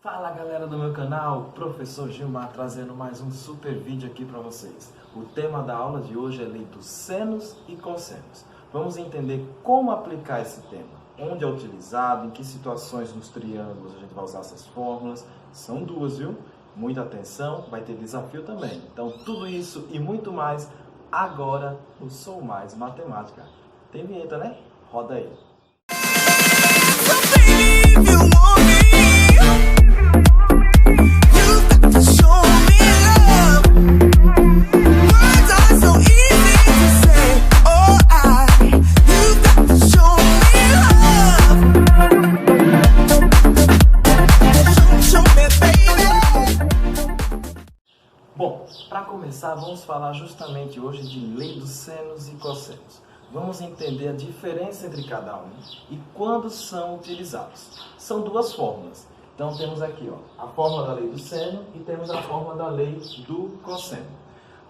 Fala galera do meu canal, Professor Gilmar trazendo mais um super vídeo aqui para vocês. O tema da aula de hoje é lei dos senos e cossenos. Vamos entender como aplicar esse tema, onde é utilizado, em que situações nos triângulos a gente vai usar essas fórmulas. São duas, viu? Muita atenção, vai ter desafio também. Então tudo isso e muito mais agora no Sou Mais Matemática. Tem vinheta, né? Roda aí. Bom, para começar, vamos falar justamente hoje de lei dos senos e cossenos. Vamos entender a diferença entre cada um e quando são utilizados. São duas fórmulas. Então temos aqui a fórmula da lei do seno e temos a fórmula da lei do cosseno.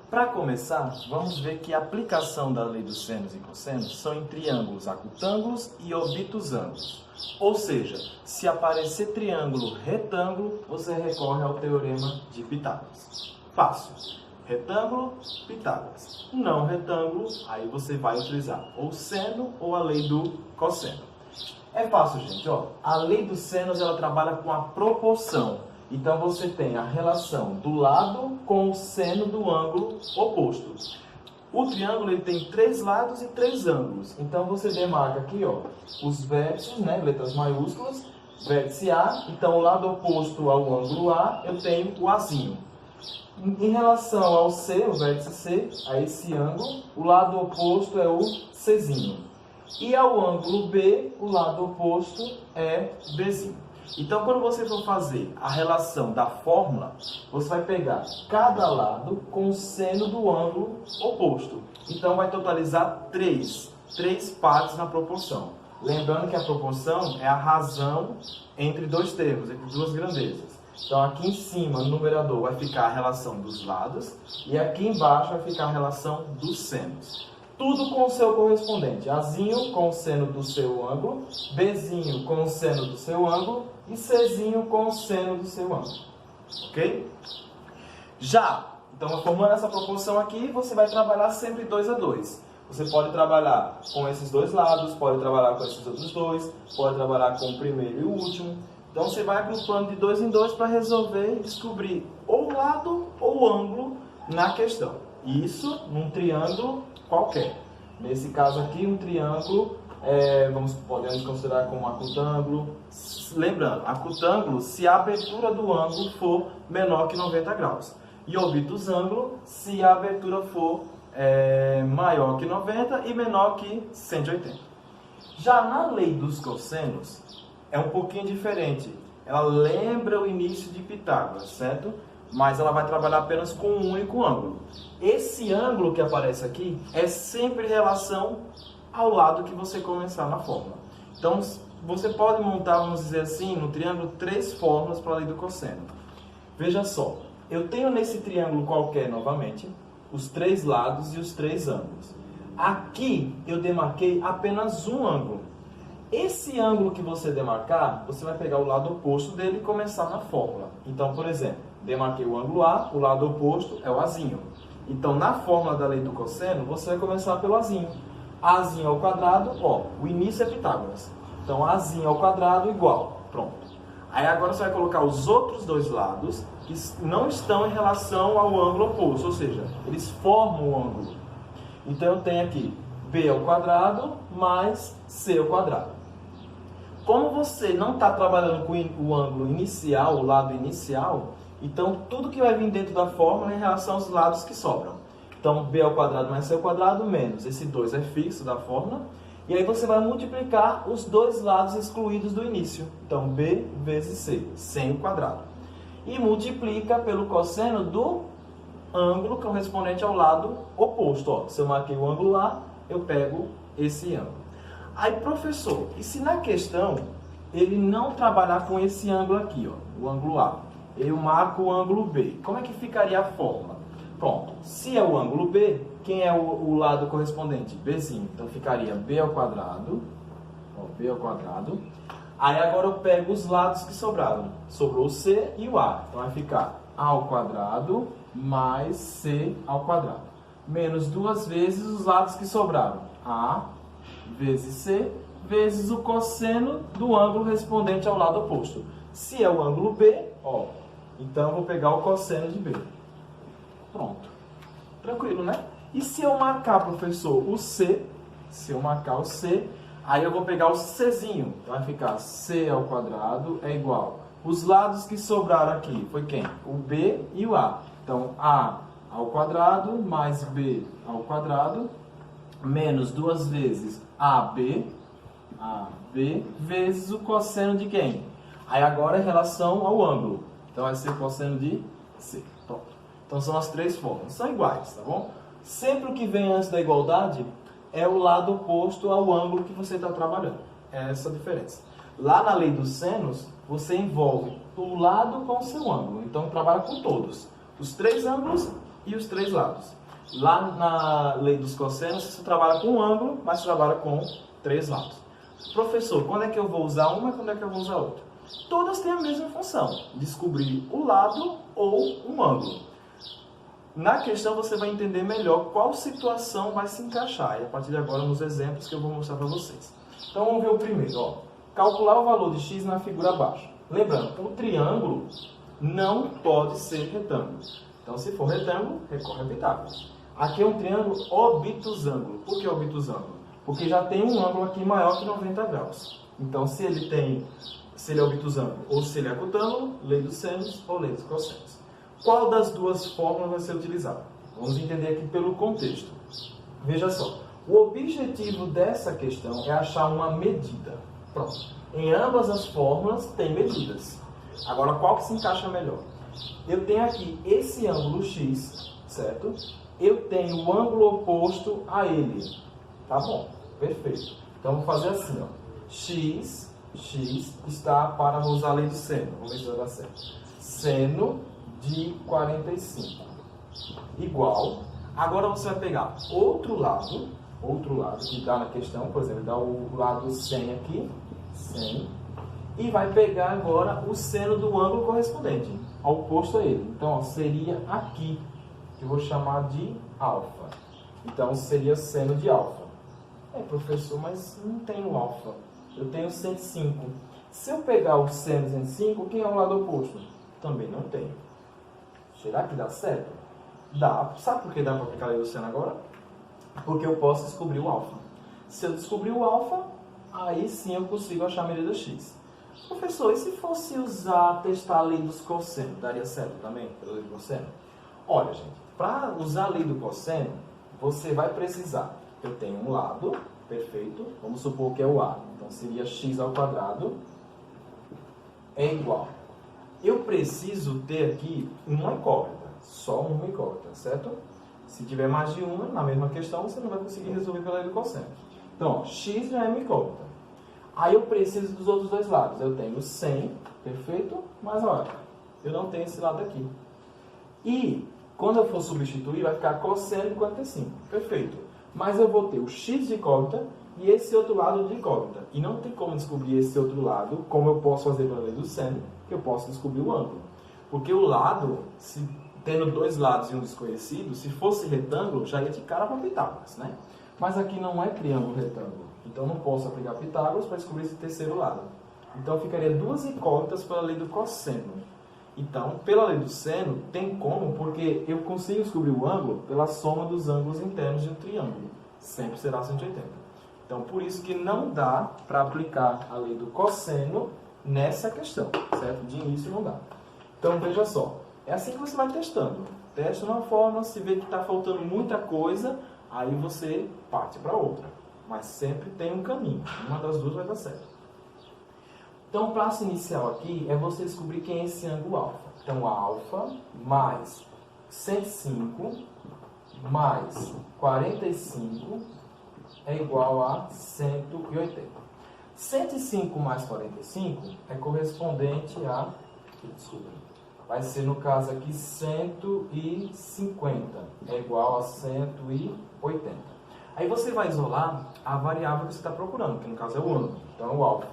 Para começar, vamos ver que a aplicação da lei dos senos e cossenos são em triângulos acutângulos e obtusângulos. Ou seja, se aparecer triângulo retângulo, você recorre ao teorema de Pitágoras. Fácil. Retângulo, Pitágoras. Não retângulo, aí você vai utilizar ou seno ou a lei do cosseno. É fácil, gente. A lei dos senos ela trabalha com a proporção. Então você tem a relação do lado com o seno do ângulo oposto. O triângulo ele tem 3 lados e 3 ângulos. Então você demarca aqui os vértices, né, letras maiúsculas, vértice A. Então o lado oposto ao ângulo A eu tenho o Azinho. Em relação ao C, o vértice C, a esse ângulo, o lado oposto é o Czinho. E ao ângulo B, o lado oposto é Bzinho. Então, quando você for fazer a relação da fórmula, você vai pegar cada lado com o seno do ângulo oposto. Então, vai totalizar 3 partes na proporção. Lembrando que a proporção é a razão entre dois termos, entre duas grandezas. Então, aqui em cima, no numerador, vai ficar a relação dos lados e aqui embaixo vai ficar a relação dos senos. Tudo com o seu correspondente. Azinho com o seno do seu ângulo, Bzinho com o seno do seu ângulo e Czinho com o seno do seu ângulo. Ok? Então, formando essa proporção aqui, você vai trabalhar sempre 2 a 2. Você pode trabalhar com esses dois lados, pode trabalhar com esses outros dois, pode trabalhar com o primeiro e o último. Então, você vai agrupando de 2 em 2 para resolver e descobrir ou o lado ou o ângulo na questão. Isso num triângulo qualquer. Nesse caso aqui, um triângulo, podemos considerar como acutângulo. Lembrando, acutângulo se a abertura do ângulo for menor que 90 graus. E obtusângulo se a abertura for maior que 90 e menor que 180. Já na lei dos cossenos, é um pouquinho diferente. Ela lembra o início de Pitágoras, certo? Mas ela vai trabalhar apenas com um único ângulo. Esse ângulo que aparece aqui é sempre em relação ao lado que você começar na fórmula. Então, você pode montar, vamos dizer assim, no triângulo 3 fórmulas para a lei do cosseno. Veja só, eu tenho nesse triângulo qualquer, novamente, os 3 lados e os 3 ângulos. Aqui, eu demarquei apenas um ângulo. Esse ângulo que você demarcar, você vai pegar o lado oposto dele e começar na fórmula. Então, por exemplo, demarquei o ângulo A, o lado oposto é o Azinho. Então, na fórmula da lei do cosseno, você vai começar pelo Azinho. Azinho ao quadrado, o início é Pitágoras. Então, Azinho ao quadrado igual. Pronto. Aí agora você vai colocar os outros dois lados que não estão em relação ao ângulo oposto, ou seja, eles formam o ângulo. Então, eu tenho aqui B ao quadrado mais C ao quadrado. Como você não está trabalhando com o ângulo inicial, o lado inicial, então tudo que vai vir dentro da fórmula é em relação aos lados que sobram. Então, B ao quadrado mais C ao quadrado menos esse 2 é fixo da fórmula. E aí você vai multiplicar os dois lados excluídos do início. Então, B vezes C, sem o quadrado. E multiplica pelo cosseno do ângulo correspondente ao lado oposto. Se eu marquei o ângulo A, eu pego esse ângulo. Aí, professor, e se na questão ele não trabalhar com esse ângulo aqui, o ângulo A, eu marco o ângulo B, como é que ficaria a fórmula? Pronto, se é o ângulo B, quem é o lado correspondente? Bzinho. Então, ficaria B ao quadrado, B ao quadrado, Aí agora eu pego os lados que sobraram. Sobrou o C e o A. Então vai ficar A ao quadrado mais C ao quadrado. Menos duas vezes os lados que sobraram. A vezes C vezes o cosseno do ângulo correspondente ao lado oposto. Se é o ângulo B, ó, então eu vou pegar o cosseno de B. Pronto. Tranquilo, né? E se eu marcar, professor, o C, se eu marcar o C, aí eu vou pegar o Czinho. Então vai ficar C ao quadrado é igual. Os lados que sobraram aqui foi quem? O B e o A. Então, A ao quadrado mais B ao quadrado, menos duas vezes AB vezes o cosseno de quem? Aí agora é relação ao ângulo. Então vai ser cosseno de C. Pronto. Então são as três fórmulas. São iguais, tá bom? Sempre o que vem antes da igualdade é o lado oposto ao ângulo que você está trabalhando. É essa a diferença. Lá na lei dos senos, você envolve o lado com o seu ângulo. Então trabalha com todos. Os três ângulos e os três lados. Lá na lei dos cossenos, você trabalha com um ângulo, mas trabalha com três lados. Professor, quando é que eu vou usar uma e quando é que eu vou usar outra? Todas têm a mesma função, descobrir o lado ou um ângulo. Na questão você vai entender melhor qual situação vai se encaixar. E a partir de agora, nos exemplos que eu vou mostrar para vocês. Então vamos ver o primeiro. Ó. Calcular o valor de x na figura abaixo. Lembrando, um triângulo não pode ser retângulo. Então se for retângulo, recorre a Pitágoras. Aqui é um triângulo obtusângulo. Por que obtusângulo? Porque já tem um ângulo aqui maior que 90 graus. Então se ele é obtusângulo ou se ele é acutângulo, lei dos senos ou lei dos cossenos. Qual das duas fórmulas vai ser utilizada? Vamos entender aqui pelo contexto. Veja só, o objetivo dessa questão é achar uma medida. Pronto. Em ambas as fórmulas tem medidas. Agora, qual que se encaixa melhor? Eu tenho aqui esse ângulo x, certo? Eu tenho o ângulo oposto a ele. Tá bom, perfeito. Então, vou fazer assim, ó. X está para usar a lei do seno. Vamos ver se vai dar certo. Seno de 45 igual. Agora você vai pegar outro lado que dá na questão, por exemplo, dá o lado 100 aqui, 100, e vai pegar agora o seno do ângulo correspondente, ao oposto a ele. Então, ó, seria aqui, que eu vou chamar de alfa. Então, seria seno de alfa. Professor, mas não tenho alfa. Eu tenho 105. Se eu pegar o seno de 105, quem é o lado oposto? Também não tenho. Será que dá certo? Dá. Sabe por que dá para aplicar a lei do seno agora? Porque eu posso descobrir o alfa. Se eu descobrir o alfa, aí sim eu consigo achar a medida x. Professor, e se fosse testar a lei dos cossenos, daria certo também, pela lei do cosseno? Olha, gente, para usar a lei do cosseno, você vai precisar. Eu tenho um lado, perfeito, vamos supor que é o A. Então seria x ao quadrado é igual. Eu preciso ter aqui uma incógnita, só uma incógnita, certo? Se tiver mais de uma, na mesma questão, você não vai conseguir resolver pela lei do cosseno. Então, ó, x já é uma incógnita. Aí eu preciso dos outros dois lados. Eu tenho 100, perfeito? Mas olha, eu não tenho esse lado aqui. E quando eu for substituir, vai ficar cosseno de 45, perfeito. Mas eu vou ter o x de incógnita e esse outro lado de incógnita. E não tem como descobrir esse outro lado, como eu posso fazer pela lei do seno, que eu posso descobrir o ângulo. Porque o lado, tendo dois lados e um desconhecido, se fosse retângulo, já ia de cara para Pitágoras, né? Mas aqui não é triângulo retângulo. Então não posso aplicar Pitágoras para descobrir esse terceiro lado. Então ficaria duas incógnitas pela lei do cosseno. Então, pela lei do seno, tem como, porque eu consigo descobrir o ângulo pela soma dos ângulos internos de um triângulo. Sempre será 180. Então, por isso que não dá para aplicar a lei do cosseno nessa questão, certo? De início não dá. Então, veja só. É assim que você vai testando. Testa uma forma, se vê que está faltando muita coisa, aí você parte para outra. Mas sempre tem um caminho. Uma das duas vai dar certo. Então, o passo inicial aqui é você descobrir quem é esse ângulo alfa. Então, alfa mais 105 mais 45 é igual a 180. 105 mais 45 é correspondente a... Desculpa. Vai ser, no caso aqui, 150. É igual a 180. Aí você vai isolar a variável que você está procurando, que no caso é o ângulo. Então, o alfa.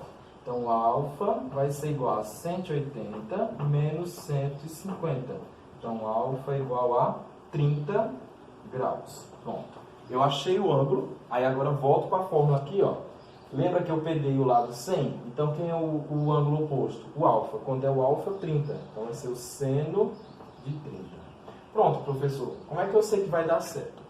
Então, alfa vai ser igual a 180 menos 150. Então, alfa é igual a 30 graus. Pronto. Eu achei o ângulo, aí agora volto para a fórmula aqui, ó. Lembra que eu peguei o lado 100? Então, quem é o ângulo oposto? O alfa. Quando é o alfa, 30. Então, vai ser o seno de 30. Pronto, professor. Como é que eu sei que vai dar certo?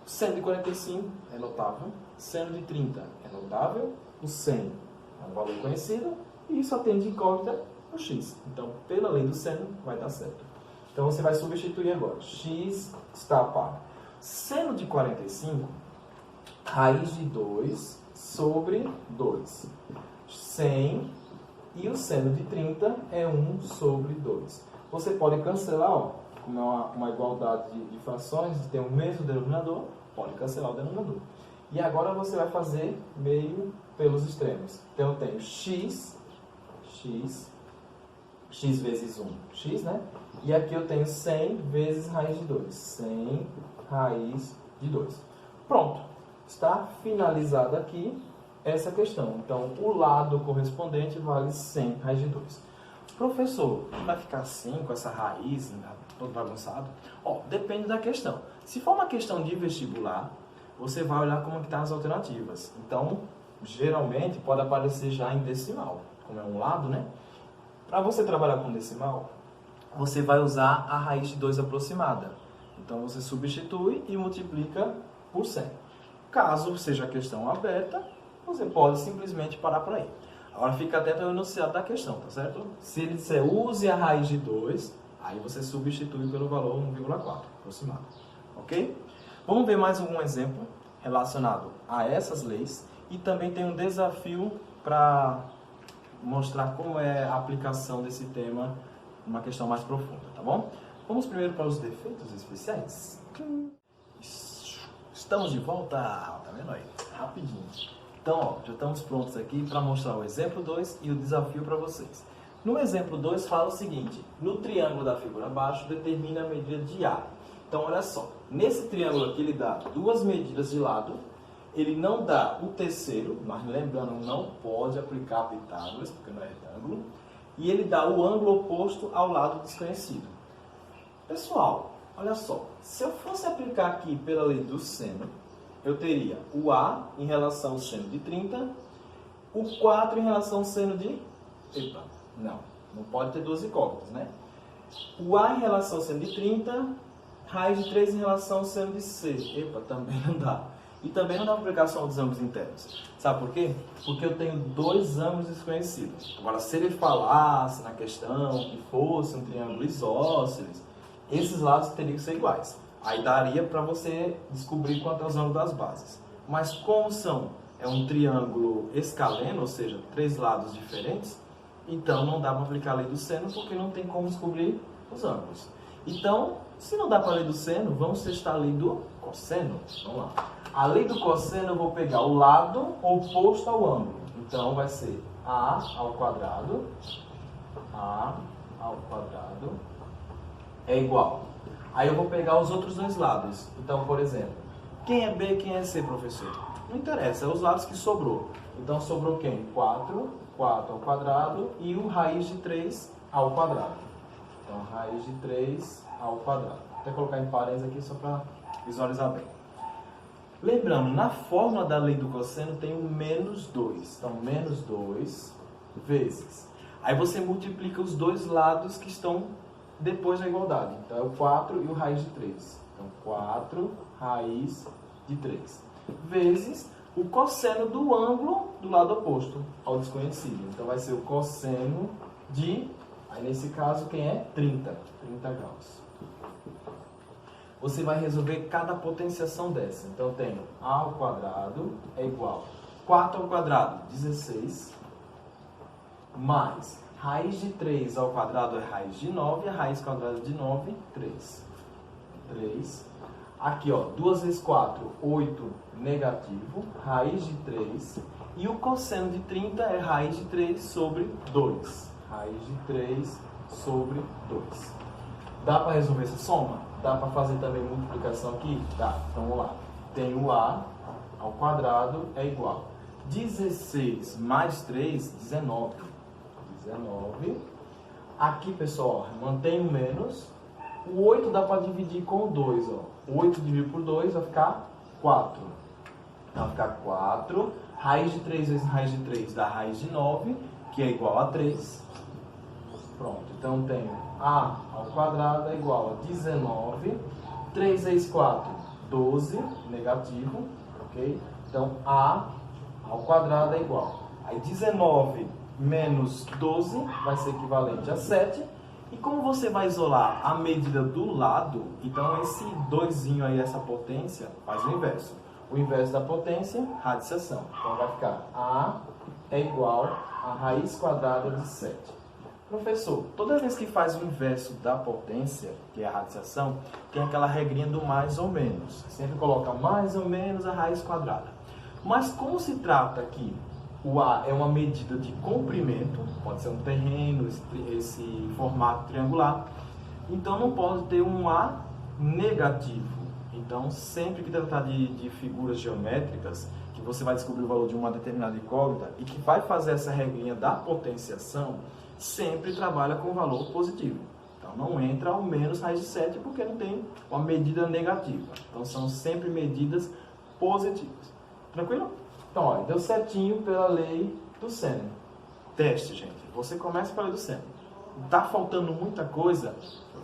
O seno de 45 é notável. Seno de 30 é notável. O 100 é um valor conhecido. E só tem de incógnita o x. Então, pela lei do seno, vai dar certo. Então, você vai substituir agora. X está a par. Seno de 45, raiz de 2 sobre 2. 100 e o seno de 30 é 1 sobre 2. Você pode cancelar, ó, como é uma igualdade de frações, tem o mesmo denominador, pode cancelar o denominador. E agora você vai fazer meio pelos extremos. Então eu tenho x vezes 1, x, né? E aqui eu tenho 100 vezes raiz de 2. 100 raiz de 2. Pronto. Está finalizada aqui essa questão. Então, o lado correspondente vale 100 raiz de 2. Professor, vai ficar assim, com essa raiz, todo bagunçado? Ó, depende da questão. Se for uma questão de vestibular, você vai olhar como estão as alternativas. Então, geralmente, pode aparecer já em decimal. Como é um lado, né? Para você trabalhar com decimal, você vai usar a raiz de 2 aproximada. Então, você substitui e multiplica por 100. Caso seja a questão aberta, você pode simplesmente parar por aí. Agora, fica atento ao enunciado da questão, tá certo? Se ele disser use a raiz de 2, aí você substitui pelo valor 1,4 aproximado. Ok? Vamos ver mais algum exemplo relacionado a essas leis. E também tem um desafio para mostrar como é a aplicação desse tema numa questão mais profunda, tá bom? Vamos primeiro para os defeitos especiais. Estamos de volta, tá vendo aí? Rapidinho. Então, ó, já estamos prontos aqui para mostrar o exemplo 2 e o desafio para vocês. No exemplo 2 fala o seguinte: no triângulo da figura abaixo, determina a medida de A. Então, olha só, nesse triângulo aqui ele dá duas medidas de lado, ele não dá o terceiro, mas lembrando, não pode aplicar Pitágoras, porque não é retângulo, e ele dá o ângulo oposto ao lado desconhecido. Pessoal, olha só, se eu fosse aplicar aqui pela lei do seno, eu teria o A em relação ao seno de 30, o 4 em relação ao seno de... Epa, não pode ter duas incógnitas, né? O A em relação ao seno de 30, raiz de 3 em relação ao seno de C. Epa, também não dá. E também não dá para aplicar só dos ângulos internos. Sabe por quê? Porque eu tenho dois ângulos desconhecidos. Agora, se ele falasse na questão que fosse um triângulo isósceles, esses lados teriam que ser iguais. Aí daria para você descobrir quanto é os ângulos das bases. Mas como é um triângulo escaleno, ou seja, três lados diferentes, então não dá para aplicar a lei do seno porque não tem como descobrir os ângulos. Então, se não dá para a lei do seno, vamos testar a lei do cosseno. Vamos lá. A lei do cosseno eu vou pegar o lado oposto ao ângulo. Então vai ser A ao quadrado é igual. Aí eu vou pegar os outros dois lados. Então, por exemplo, quem é B e quem é C, professor? Não interessa, é os lados que sobrou. Então sobrou quem? 4 ao quadrado e o raiz de 3 ao quadrado. Então, raiz de 3 ao quadrado. Vou até colocar em parênteses aqui só para visualizar bem. Lembrando, na fórmula da lei do cosseno tem o menos 2. Então, menos 2 vezes. Aí você multiplica os dois lados que estão depois da igualdade. Então, é o 4 e o raiz de 3. Então, 4 raiz de 3. Vezes o cosseno do ângulo do lado oposto ao desconhecido. Então, vai ser o cosseno de... Aí, nesse caso, quem é? 30 graus. Você vai resolver cada potenciação dessa. Então, eu tenho A ao quadrado é igual a 4 ao quadrado, 16, mais raiz de 3 ao quadrado é raiz de 9, a raiz quadrada de 9, 3. Aqui, ó, 2 vezes 4, 8, negativo, raiz de 3. E o cosseno de 30 é raiz de 3 sobre 2. Raiz de 3 sobre 2. Dá para resolver essa soma? Dá para fazer também multiplicação aqui? Dá. Então, vamos lá. Tem o A ao quadrado é igual. 16 mais 3, 19. 19. Aqui, pessoal, mantém o menos. O 8 dá para dividir com o 2. Ó. O 8 dividido por 2 vai ficar 4. Então vai ficar 4. Raiz de 3 vezes raiz de 3 dá raiz de 9, que é igual a 3. Pronto, então tenho a ao quadrado é igual a 19. 3 vezes 4, 12, negativo, ok? Então a ao quadrado é igual. Aí 19 menos 12 vai ser equivalente a 7. E como você vai isolar a medida do lado, então esse 2zinho aí, essa potência, faz o inverso. O inverso da potência, radiciação. Então vai ficar A é igual a raiz quadrada de 7. Professor, toda vez que faz o inverso da potência, que é a radiciação, tem aquela regrinha do mais ou menos. Sempre coloca mais ou menos a raiz quadrada. Mas como se trata aqui, o A é uma medida de comprimento, pode ser um terreno, esse formato triangular, então não pode ter um A negativo. Então, sempre que tratar de figuras geométricas, que você vai descobrir o valor de uma determinada incógnita e que vai fazer essa regrinha da potenciação, sempre trabalha com valor positivo. Então, não entra ao menos raiz de 7 porque não tem uma medida negativa. Então, são sempre medidas positivas. Tranquilo? Então, olha, deu certinho pela lei do seno. Teste, gente. Você começa pela lei do seno. Tá faltando muita coisa,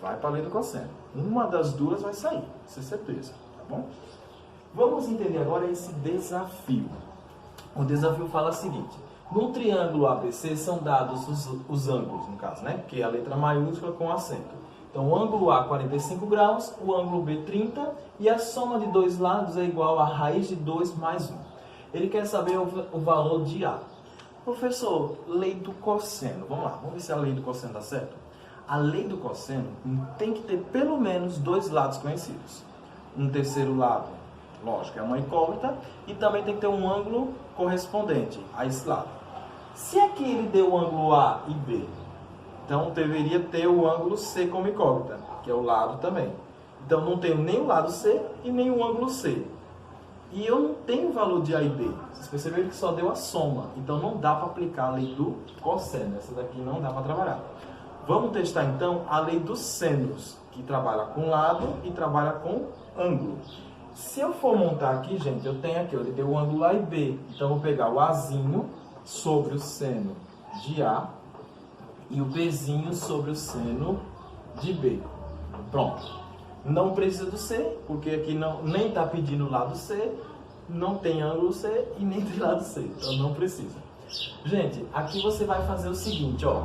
vai para a lei do cosseno. Uma das duas vai sair, isso é certeza, tá bom? Vamos entender agora esse desafio. O desafio fala o seguinte: num triângulo ABC são dados os ângulos, no caso, né? Que é a letra maiúscula com acento. Então, o ângulo A 45 graus, o ângulo B 30 e a soma de dois lados é igual a raiz de 2 mais 1. Ele quer saber o valor de A. Professor, lei do cosseno. Vamos lá, vamos ver se a lei do cosseno dá certo. A lei do cosseno tem que ter pelo menos dois lados conhecidos. Um terceiro lado, lógico, é uma incógnita, e também tem que ter um ângulo correspondente a esse lado. Se aqui ele deu o ângulo A e B, então deveria ter o ângulo C como incógnita, que é o lado também. Então não tenho nem o lado C e nem o ângulo C. E eu não tenho o valor de A e B. Vocês perceberam que só deu a soma. Então não dá para aplicar a lei do cosseno. Essa daqui não dá para trabalhar. Vamos testar então a lei dos senos, que trabalha com lado e trabalha com ângulo. Se eu for montar aqui, gente, eu tenho aqui, ele deu o ângulo A e B. Então eu vou pegar o Azinho sobre o seno de A e o Bzinho sobre o seno de B. Pronto. Não precisa do C, porque aqui não, nem está pedindo o lado C, não tem ângulo C e nem tem lado C, então não precisa. Gente, aqui você vai fazer o seguinte, ó.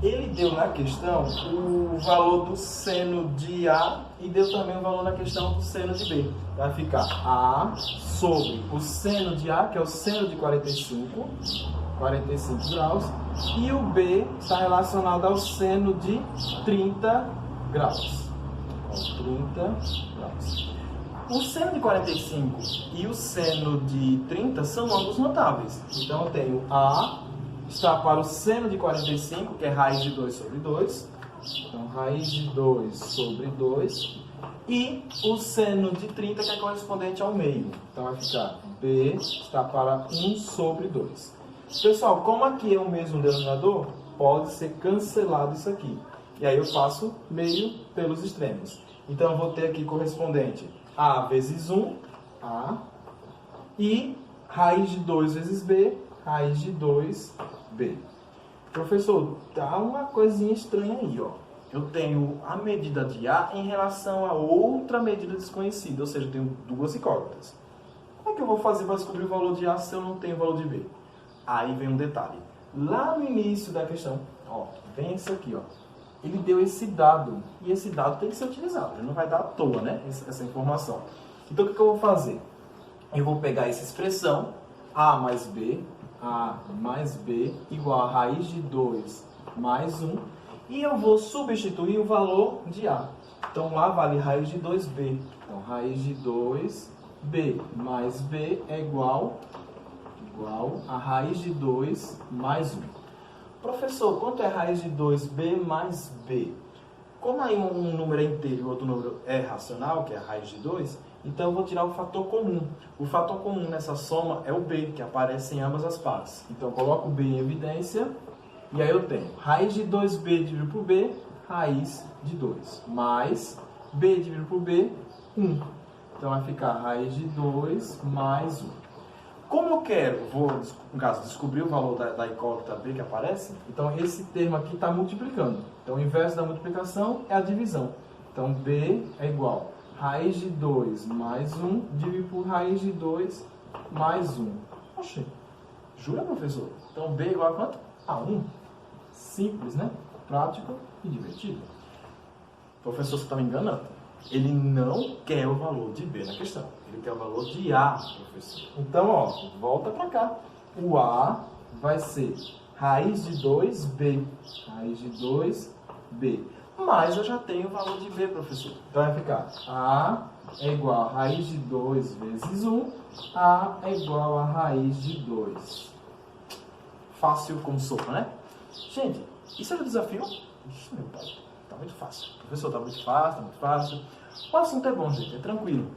Ele deu na questão o valor do seno de A e deu também o valor na questão do seno de B. Vai ficar A sobre o seno de A, que é o seno de 45 graus, e o B está relacionado ao seno de 30 graus. 30 graus. O seno de 45 e o seno de 30 são ângulos notáveis. Então eu tenho A está para o seno de 45, que é raiz de 2 sobre 2. Então raiz de 2 sobre 2. E o seno de 30, que é correspondente ao meio. Então vai ficar B está para 1 sobre 2. Pessoal, como aqui é o mesmo denominador, pode ser cancelado isso aqui. E aí eu faço meio pelos extremos. Então eu vou ter aqui correspondente A vezes 1, A, e raiz de 2 vezes B, raiz de 2B. Professor, tá uma coisinha estranha aí, ó. Eu tenho a medida de A em relação a outra medida desconhecida, ou seja, eu tenho duas incógnitas. Como é que eu vou fazer para descobrir o valor de A se eu não tenho o valor de B? Aí vem um detalhe. Lá no início da questão, ó, vem isso aqui, ó. Ele deu esse dado, e esse dado tem que ser utilizado, ele não vai dar à toa, né, essa informação. Então, o que eu vou fazer? Eu vou pegar essa expressão, A mais B igual a raiz de 2 mais 1, e eu vou substituir o valor de A. Então, A vale raiz de 2B, então raiz de 2B mais B é igual a raiz de 2 mais 1. Professor, quanto é raiz de 2b mais b? Como aí um número é inteiro e o outro número é racional, que é a raiz de 2, Então eu vou tirar o fator comum. O fator comum nessa soma é o b, que aparece em ambas as partes. Então eu coloco o b em evidência, e aí eu tenho raiz de 2b dividido por b, raiz de 2, mais b dividido por b, 1. Então vai ficar raiz de 2 mais 1. Como eu quero, no caso, descobrir o valor da incógnita b que aparece, então esse termo aqui está multiplicando. Então o inverso da multiplicação é a divisão. Então b é igual a raiz de 2 mais 1 dividido por raiz de 2 mais 1. Oxê, jura, professor? Então b é igual a quanto? A 1. Simples, né? Prático e divertido. Professor, você está me enganando. Ele não quer o valor de b na questão. Ele quer o valor de a, professor. Então, ó, volta para cá. O a vai ser raiz de 2b. Raiz de 2b. Mas eu já tenho o valor de b, professor. Então vai ficar a é igual a raiz de 2 vezes 1. A é igual a raiz de 2. Fácil como sopa, né? Gente, isso é um desafio? Ixi, meu pai. Tá muito fácil. Professor, tá muito fácil, tá muito fácil. O assunto é bom, gente, é tranquilo.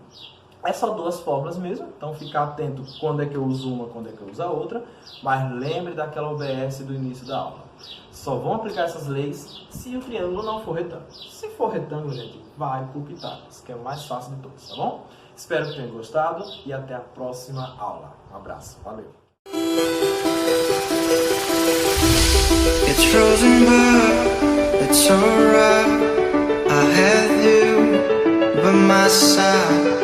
É só duas fórmulas mesmo, então ficar atento quando é que eu uso uma, quando é que eu uso a outra. Mas lembre daquela OBS do início da aula. Só vão aplicar essas leis se o triângulo não for retângulo. Se for retângulo, gente, vai por Pitágoras, que é o mais fácil de todos, tá bom? Espero que tenham gostado e até a próxima aula. Um abraço, valeu! It's frozen but it's alright. I had you by my side.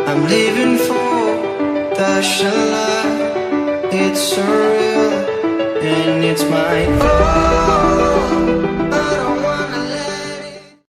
I'm leaving for the Shalai. It's surreal and it's my fault.